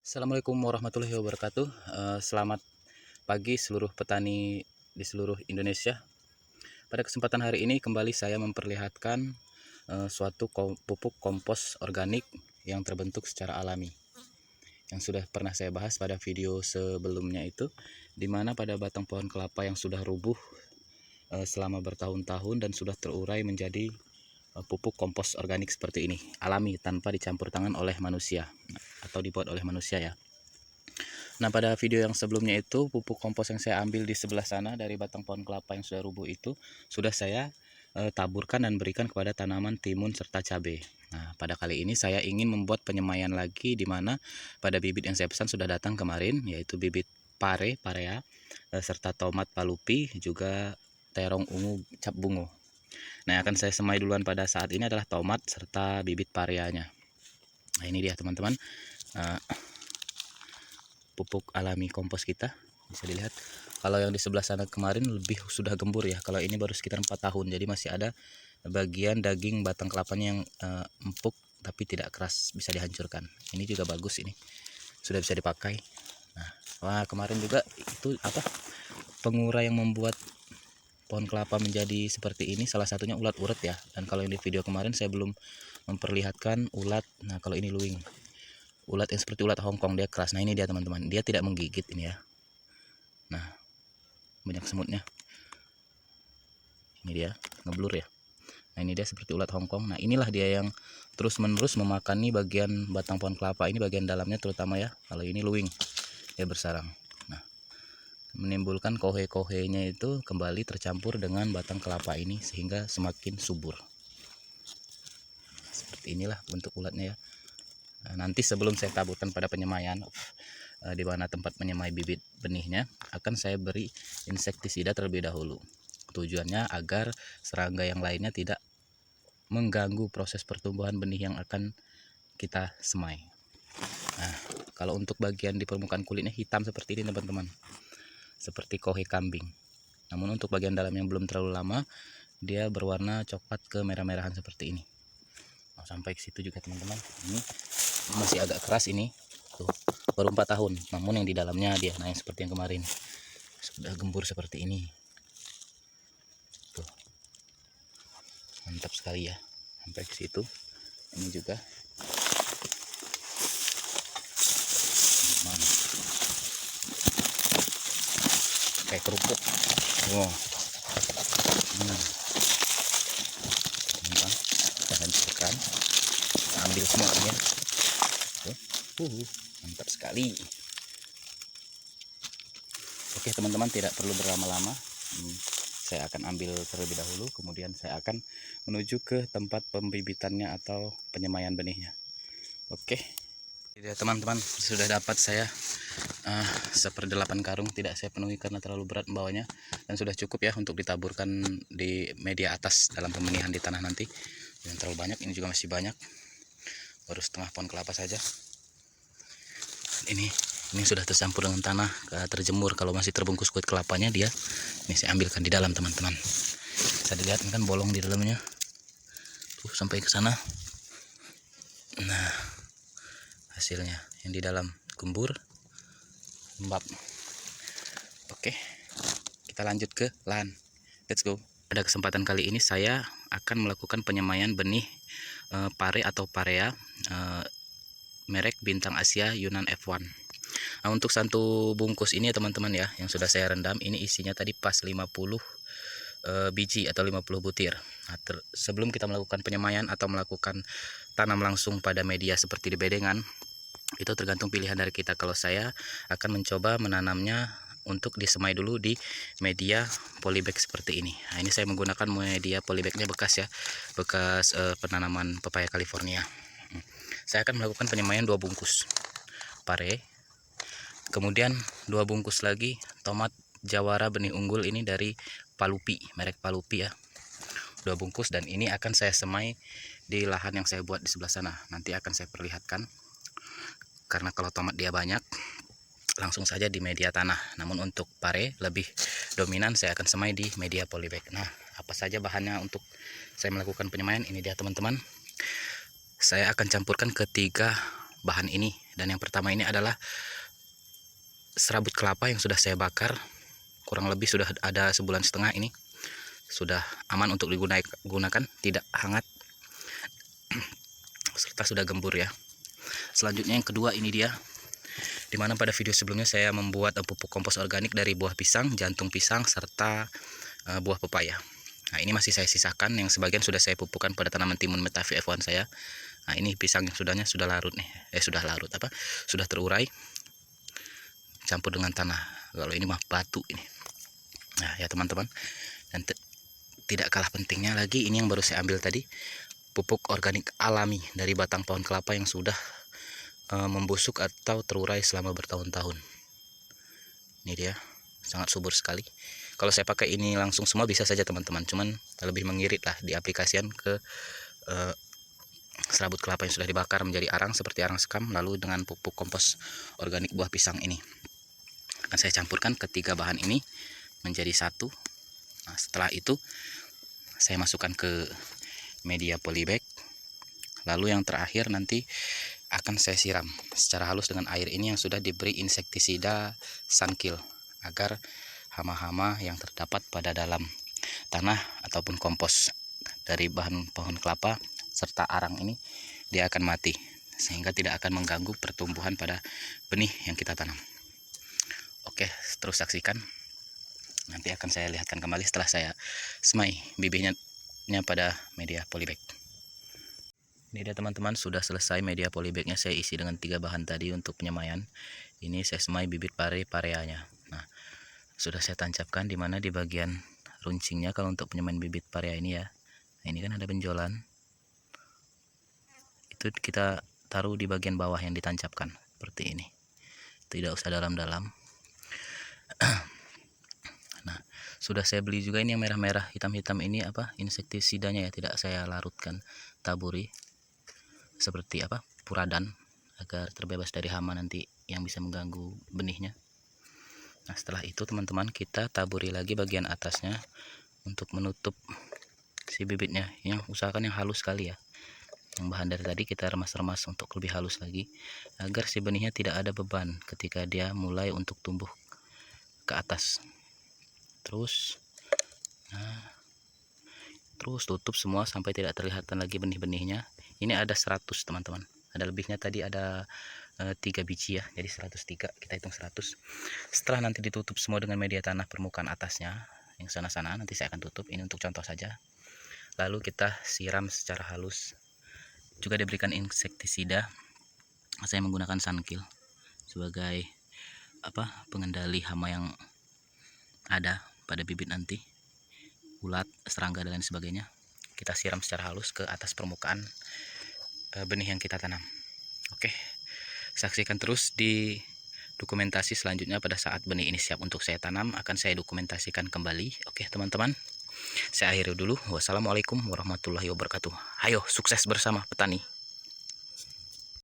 Assalamualaikum warahmatullahi wabarakatuh. Selamat pagi seluruh petani di seluruh Indonesia. Pada kesempatan hari ini kembali saya memperlihatkan suatu pupuk kompos organik yang terbentuk secara alami. Yang sudah pernah saya bahas pada video sebelumnya itu, di mana pada batang pohon kelapa yang sudah rubuh selama bertahun-tahun dan sudah terurai menjadi pupuk kompos organik seperti ini, alami tanpa dicampur tangan oleh manusia atau dibuat oleh manusia ya. Nah, pada video yang sebelumnya itu pupuk kompos yang saya ambil di sebelah sana dari batang pohon kelapa yang sudah rubuh itu sudah saya taburkan dan berikan kepada tanaman timun serta cabai. Nah, pada kali ini saya ingin membuat penyemaian lagi, di mana pada bibit yang saya pesan sudah datang kemarin, yaitu bibit parea serta tomat palupi, juga terong ungu cap bungo. Nah, yang akan saya semai duluan pada saat ini adalah tomat serta bibit pareanya. Nah, ini dia teman-teman, pupuk alami kompos kita. Bisa dilihat kalau yang di sebelah sana kemarin lebih sudah gembur ya, kalau ini baru sekitar 4 tahun, jadi masih ada bagian daging batang kelapanya yang empuk tapi tidak keras, bisa dihancurkan. Ini juga bagus, ini sudah bisa dipakai. Nah, wah, kemarin juga itu apa, pengurai yang membuat pohon kelapa menjadi seperti ini, salah satunya ulat uret ya. Dan kalau yang di video kemarin saya belum memperlihatkan ulat. Nah, kalau ini luwing, ulat yang seperti ulat Hongkong, dia keras. Nah, ini dia teman-teman, dia tidak menggigit ini ya. Nah, banyak semutnya. Ini dia ngeblur ya. Nah, ini dia seperti ulat Hongkong. Nah, inilah dia yang terus menerus memakani bagian batang pohon kelapa ini, bagian dalamnya terutama ya. Kalau ini luwing, dia bersarang. Nah, menimbulkan kohe-kohenya itu kembali tercampur dengan batang kelapa ini sehingga semakin subur. Seperti inilah bentuk ulatnya ya. Nah, nanti sebelum saya taburkan pada penyemaian, di mana tempat menyemai bibit benihnya, akan saya beri insektisida terlebih dahulu. Tujuannya agar serangga yang lainnya tidak mengganggu proses pertumbuhan benih yang akan kita semai. Nah, kalau untuk bagian di permukaan kulitnya hitam seperti ini teman-teman, seperti kohe kambing. Namun untuk bagian dalam yang belum terlalu lama, dia berwarna coklat ke merah-merahan seperti ini. Nah, sampai ke situ juga teman-teman. Ini masih agak keras ini. Tuh, baru 4 tahun. Namun yang di dalamnya dia, nah yang seperti yang kemarin, sudah gembur seperti ini. Tuh, mantap sekali ya. Sampai ke situ. Ini juga kayak kerupuk. Wow. Kita hancurkan, kita ambil semuanya. Mantap sekali. Oke teman-teman, tidak perlu berlama-lama. Saya akan ambil terlebih dahulu, kemudian saya akan menuju ke tempat pembibitannya atau penyemaian benihnya. Oke, jadi teman-teman, sudah dapat saya 1/8 karung, tidak saya penuhi karena terlalu berat membawanya, dan sudah cukup ya untuk ditaburkan di media atas dalam pembenihan di tanah nanti. Jangan terlalu banyak, ini juga masih banyak, baru setengah pohon kelapa saja. Ini sudah tercampur dengan tanah, terjemur. Kalau masih terbungkus kulit kelapanya, dia ini saya ambilkan di dalam teman-teman. Bisa dilihat kan bolong di dalamnya tuh sampai ke sana. Nah, hasilnya yang di dalam gembur, lembab. Oke, kita lanjut ke lahan. Let's go. Pada kesempatan kali ini saya akan melakukan penyemaian benih pare atau parea merek Bintang Asia Yunnan F1. Nah, untuk satu bungkus ini ya teman-teman ya, yang sudah saya rendam, ini isinya tadi pas 50 biji atau 50 butir. Nah, sebelum kita melakukan penyemaian atau melakukan tanam langsung pada media seperti di bedengan, itu tergantung pilihan dari kita. Kalau saya akan mencoba menanamnya untuk disemai dulu di media polybag seperti ini. Nah, ini saya menggunakan media polybagnya bekas ya, bekas penanaman pepaya California. Saya akan melakukan penyemaian 2 bungkus pare, kemudian 2 bungkus lagi tomat Jawara benih unggul, ini dari Palupi, merek Palupi ya, 2 bungkus. Dan ini akan saya semai di lahan yang saya buat di sebelah sana. Nanti akan saya perlihatkan, karena kalau tomat dia banyak, langsung saja di media tanah. Namun untuk pare lebih dominan, saya akan semai di media polybag. Nah, apa saja bahannya untuk saya melakukan penyemaian? Ini dia teman-teman. Saya akan campurkan ke 3 bahan ini. Dan yang pertama ini adalah serabut kelapa yang sudah saya bakar, kurang lebih sudah ada 1,5 bulan ini. Sudah aman untuk digunakan, tidak hangat serta sudah gembur ya. Selanjutnya yang kedua ini dia, dimana pada video sebelumnya saya membuat pupuk kompos organik dari buah pisang, jantung pisang, serta buah pepaya. Nah, ini masih saya sisakan, yang sebagian sudah saya pupukkan pada tanaman timun Metavi F1 saya. Nah, ini pisang yang sudah larut nih, sudah terurai, campur dengan tanah. Kalau ini mah batu ini. Nah ya teman-teman, dan tidak kalah pentingnya lagi, ini yang baru saya ambil tadi, pupuk organik alami dari batang pohon kelapa yang sudah membusuk atau terurai selama bertahun-tahun. Ini dia, sangat subur sekali. Kalau saya pakai ini langsung semua bisa saja teman-teman, cuman lebih mengirit lah, diaplikasikan ke serabut kelapa yang sudah dibakar menjadi arang seperti arang sekam, lalu dengan pupuk kompos organik buah pisang ini akan saya campurkan ketiga bahan ini menjadi satu. Nah, setelah itu saya masukkan ke media polybag, lalu yang terakhir nanti akan saya siram secara halus dengan air ini yang sudah diberi insektisida Sunkill, agar hama-hama yang terdapat pada dalam tanah ataupun kompos dari bahan pohon kelapa serta arang ini dia akan mati, sehingga tidak akan mengganggu pertumbuhan pada benih yang kita tanam. Oke, terus saksikan, nanti akan saya lihatkan kembali setelah saya semai bibihnya pada media polybag. Ini dia teman-teman, sudah selesai media polybagnya saya isi dengan 3 bahan tadi untuk penyemaian. Ini saya semai bibit pareanya. Nah, sudah saya tancapkan dimana di bagian runcingnya kalau untuk penyemaian bibit parea ini ya. Nah, ini kan ada benjolan, itu kita taruh di bagian bawah yang ditancapkan seperti ini, tidak usah dalam-dalam. Nah, sudah saya beli juga ini yang merah-merah hitam-hitam ini insektisidanya ya, tidak saya larutkan, taburi seperti puradan agar terbebas dari hama nanti yang bisa mengganggu benihnya. Nah, setelah itu teman-teman, kita taburi lagi bagian atasnya untuk menutup si bibitnya, yang usahakan yang halus sekali ya. Yang bahan dari tadi kita remas-remas untuk lebih halus lagi, agar si benihnya tidak ada beban ketika dia mulai untuk tumbuh ke atas. Terus tutup semua sampai tidak terlihatan lagi benih-benihnya. Ini ada 100 teman-teman, ada lebihnya tadi, ada 3 biji ya, jadi 103, kita hitung 100. Setelah nanti ditutup semua dengan media tanah permukaan atasnya, yang sana-sana nanti saya akan tutup, ini untuk contoh saja. Lalu kita siram secara halus, juga diberikan insektisida. Saya menggunakan Sunkill sebagai pengendali hama yang ada pada bibit nanti, ulat, serangga dan lain sebagainya. Kita siram secara halus ke atas permukaan benih yang kita tanam. Oke, saksikan terus di dokumentasi selanjutnya. Pada saat benih ini siap untuk saya tanam, akan saya dokumentasikan kembali. Oke teman-teman, saya akhiri dulu. Wassalamualaikum warahmatullahi wabarakatuh. Ayo sukses bersama petani.